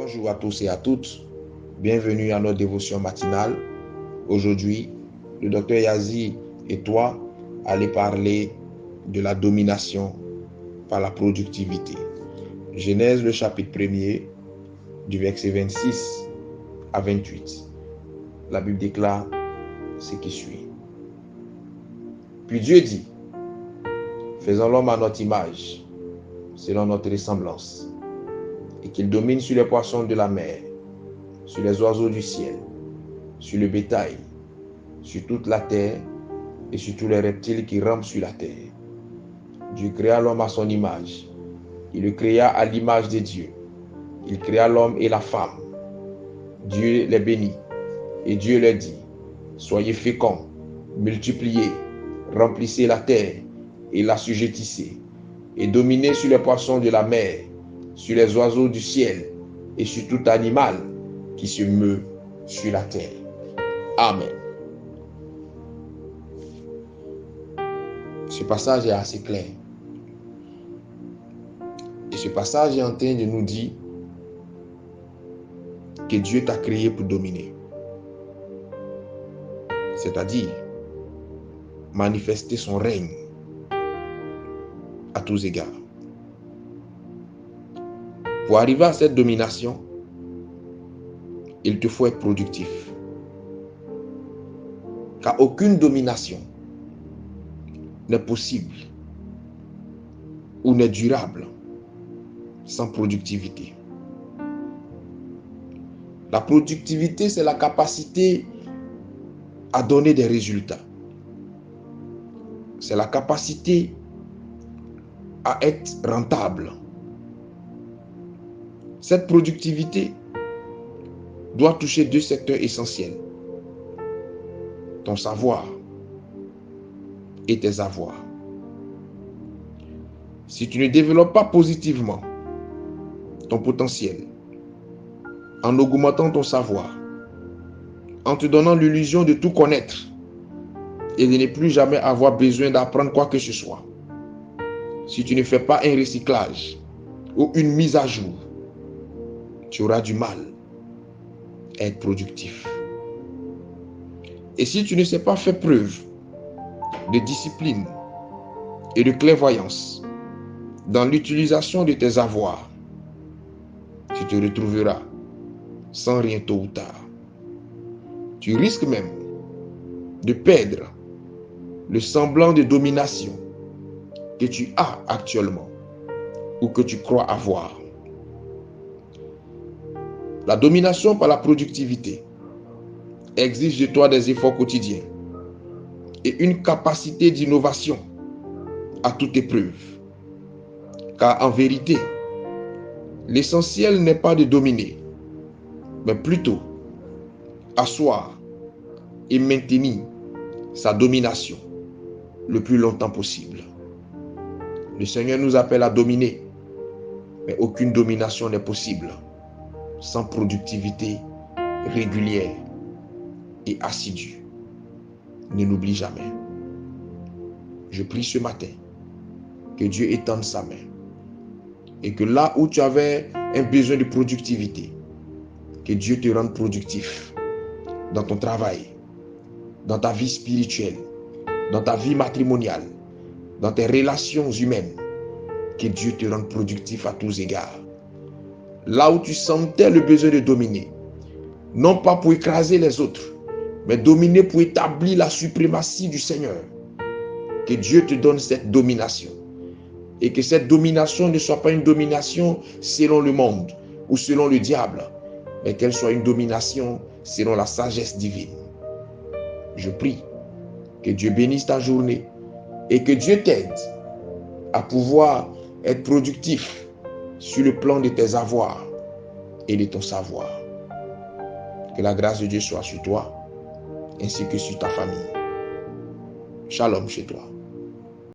Bonjour à tous et à toutes, bienvenue à notre dévotion matinale. Aujourd'hui, le docteur Yazi et toi allez parler de la domination par la productivité. Genèse, le chapitre 1er, du verset 26 à 28. La Bible déclare ce qui suit. Puis Dieu dit, faisons l'homme à notre image, selon notre ressemblance, et qu'il domine sur les poissons de la mer, sur les oiseaux du ciel, sur le bétail, sur toute la terre et sur tous les reptiles qui rampent sur la terre. Dieu créa l'homme à son image. Il le créa à l'image de Dieu. Il créa l'homme et la femme. Dieu les bénit et Dieu leur dit, soyez féconds, multipliez, remplissez la terre et l'assujettissez, et dominez sur les poissons de la mer, sur les oiseaux du ciel et sur tout animal qui se meut sur la terre. Amen. Ce passage est assez clair. Et ce passage est en train de nous dire que Dieu t'a créé pour dominer. C'est-à-dire manifester son règne à tous égards. Pour arriver à cette domination, il te faut être productif. Car aucune domination n'est possible ou n'est durable sans productivité. La productivité, c'est la capacité à donner des résultats. C'est la capacité à être rentable. Cette productivité doit toucher deux secteurs essentiels. Ton savoir et tes avoirs. Si tu ne développes pas positivement ton potentiel, en augmentant ton savoir, en te donnant l'illusion de tout connaître et de ne plus jamais avoir besoin d'apprendre quoi que ce soit, si tu ne fais pas un recyclage ou une mise à jour, tu auras du mal à être productif. Et si tu ne sais pas faire preuve de discipline et de clairvoyance dans l'utilisation de tes avoirs, tu te retrouveras sans rien tôt ou tard. Tu risques même de perdre le semblant de domination que tu as actuellement ou que tu crois avoir. La domination par la productivité exige de toi des efforts quotidiens et une capacité d'innovation à toute épreuve. Car en vérité, l'essentiel n'est pas de dominer, mais plutôt asseoir et maintenir sa domination le plus longtemps possible. Le Seigneur nous appelle à dominer, mais aucune domination n'est possible sans productivité régulière et assidue. Ne l'oublie jamais. Je prie ce matin que Dieu étende sa main et que là où tu avais un besoin de productivité, que Dieu te rende productif dans ton travail, dans ta vie spirituelle, dans ta vie matrimoniale, dans tes relations humaines, que Dieu te rende productif à tous égards. Là où tu sentais le besoin de dominer, non pas pour écraser les autres, mais dominer pour établir la suprématie du Seigneur. Que Dieu te donne cette domination. Et que cette domination ne soit pas une domination selon le monde ou selon le diable, mais qu'elle soit une domination selon la sagesse divine. Je prie que Dieu bénisse ta journée et que Dieu t'aide à pouvoir être productif sur le plan de tes avoirs et de ton savoir. Que la grâce de Dieu soit sur toi ainsi que sur ta famille. Shalom chez toi.